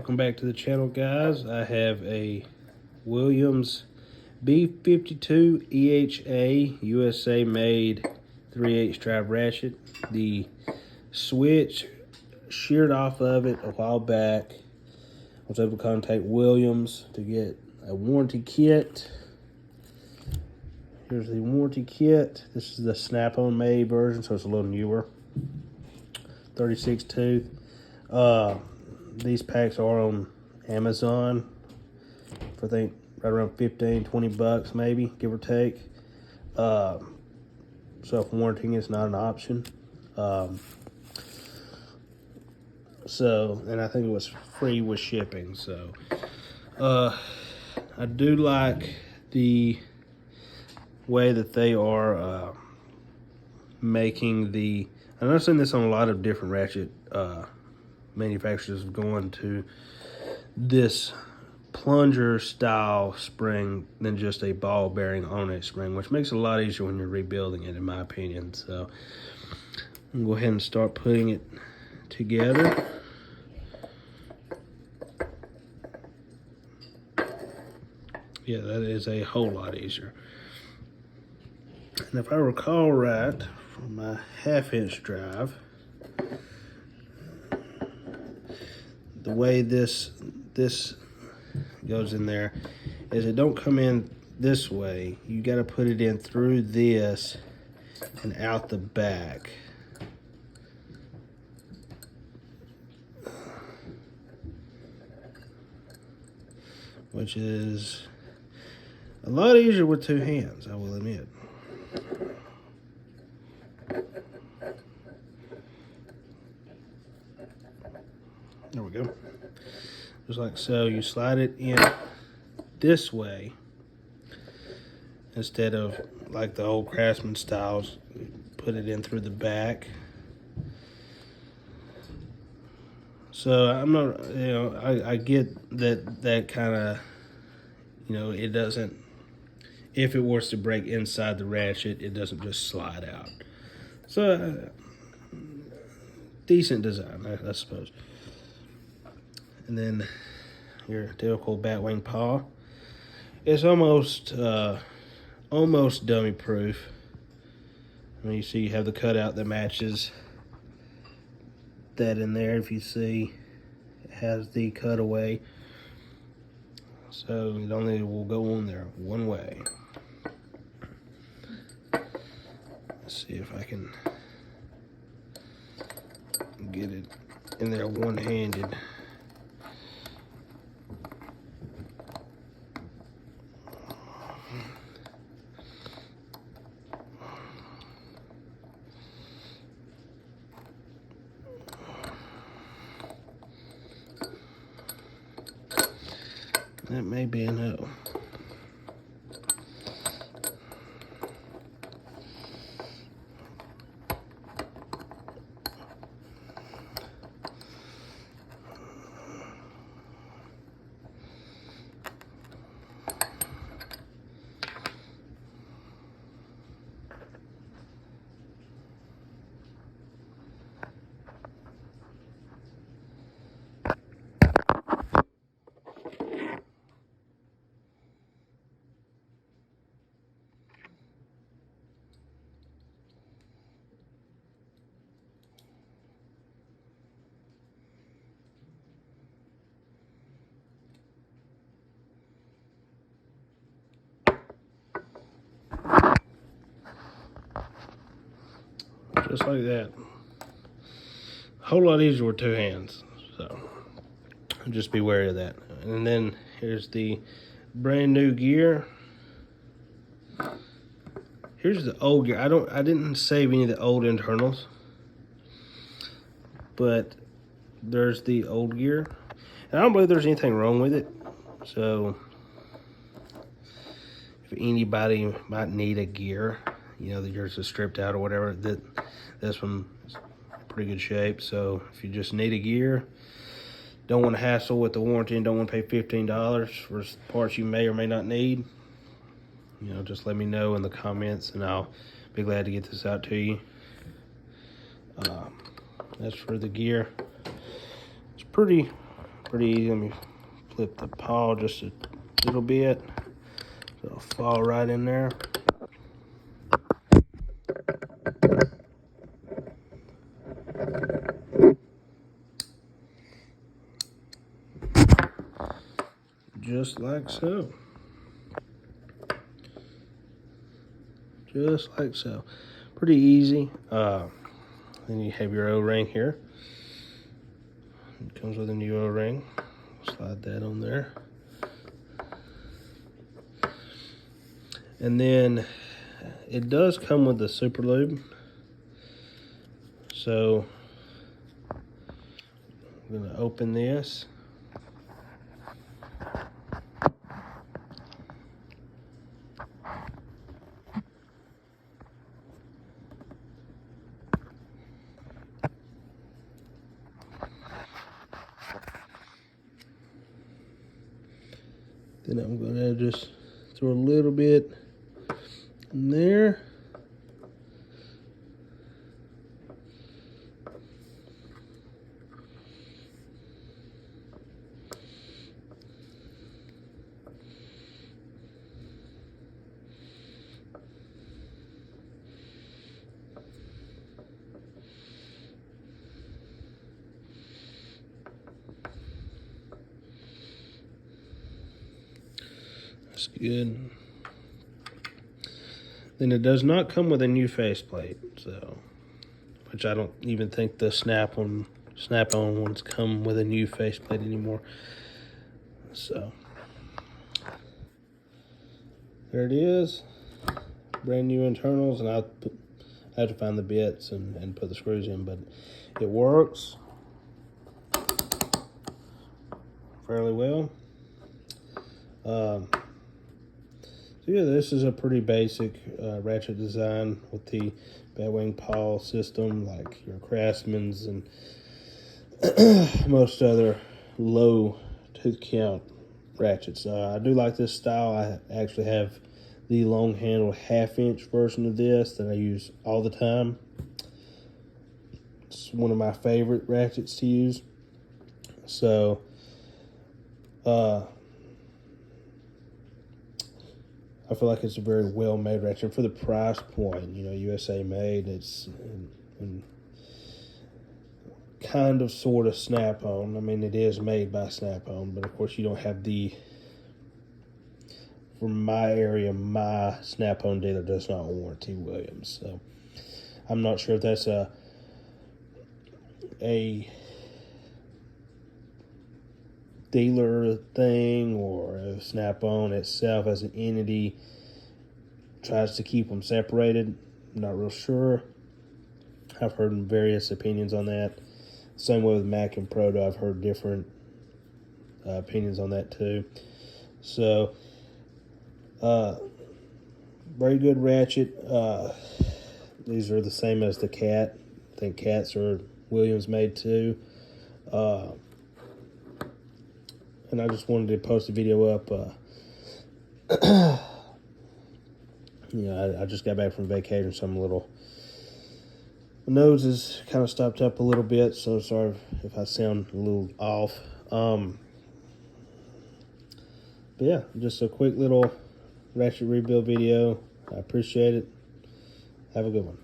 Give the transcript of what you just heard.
Welcome back to the channel, guys. I have a Williams B52 EHA USA made 3/8 drive ratchet. The switch sheared off of it a while back. I was able to contact Williams to get a warranty kit. Here's the warranty kit. This is the snap-on made version, so it's a little newer. 36 tooth. These packs are on Amazon for I think right around 15, 20 bucks maybe, give or take. Self-warranting is not an option. And I think it was free with shipping. So I do like the way that they are making the, and I've seen this on a lot of different ratchet manufacturers going to this plunger style spring than just a ball bearing on a spring, which makes it a lot easier when you're rebuilding it, in my opinion. So I'm gonna go ahead and start putting it together. Yeah, that is a whole lot easier. And if I recall right from my 1/2-inch drive, the way this goes in there is it don't come in this way. You got to put it in through this and out the back. Which is a lot easier with two hands, I will admit. There we go. Just like so. You slide it in this way instead of like the old Craftsman styles. Put it in through the back. So I'm not, I get that kind of, it doesn't, if it was to break inside the ratchet, it doesn't just slide out. So decent design, I suppose. And then your typical batwing paw. It's almost dummy proof. I mean, you see you have the cutout that matches that in there. If you see, it has the cutaway, so it only will go on there one way. Let's see if I can get it in there one-handed. That may be a no. Just like that. A whole lot easier with two hands. So just be wary of that. And then here's the brand new gear. Here's the old gear. I didn't save any of the old internals, but there's the old gear. And I don't believe there's anything wrong with it. So if anybody might need a gear, the gears are stripped out or whatever, this one's in pretty good shape. So if you just need a gear, don't want to hassle with the warranty and don't want to pay $15 for parts you may or may not need, just let me know in the comments and I'll be glad to get this out to you. That's for the gear. It's pretty Pretty easy. Let me flip the paw just a little bit. It'll fall right in there. Just like so. Just like so. Pretty easy. Then you have your O-ring here. It comes with a new O-ring. Slide that on there. And then it does come with the super lube. So I'm going to open this. Then I'm going to just throw a little bit in there. That's good. Then it does not come with a new faceplate, so which I don't even think the Snap-on ones come with a new faceplate anymore. So there it is, brand new internals, and I have to find the bits and put the screws in, but it works fairly well. So yeah, this is a pretty basic Ratchet design with the Batwing paw system, like your Craftsman's and most other low tooth count ratchets. I do like this style. I actually have the long handled 1/2-inch version of this that I use all the time. It's one of my favorite ratchets to use. So I feel like it's a very well-made ratchet. And for the price point, you know, USA made, it's and kind of sort of Snap-on. I mean, it is made by Snap-on, but of course you don't have the, for my area, my Snap-on dealer does not warranty Williams. So I'm not sure if that's a dealer thing or if Snap-on itself as an entity tries to keep them separated. I'm not real sure. I've heard various opinions on that. Same way with Mac and Proto, I've heard different opinions on that too. So, very good ratchet. These are the same as the Cat. I think Cats are Williams made too. And I just wanted to post a video up. You know, I just got back from vacation, so I'm a little, my nose is kind of stopped up a little bit, so sorry if I sound a little off. But yeah, just a quick little ratchet rebuild video. I appreciate it. Have a good one.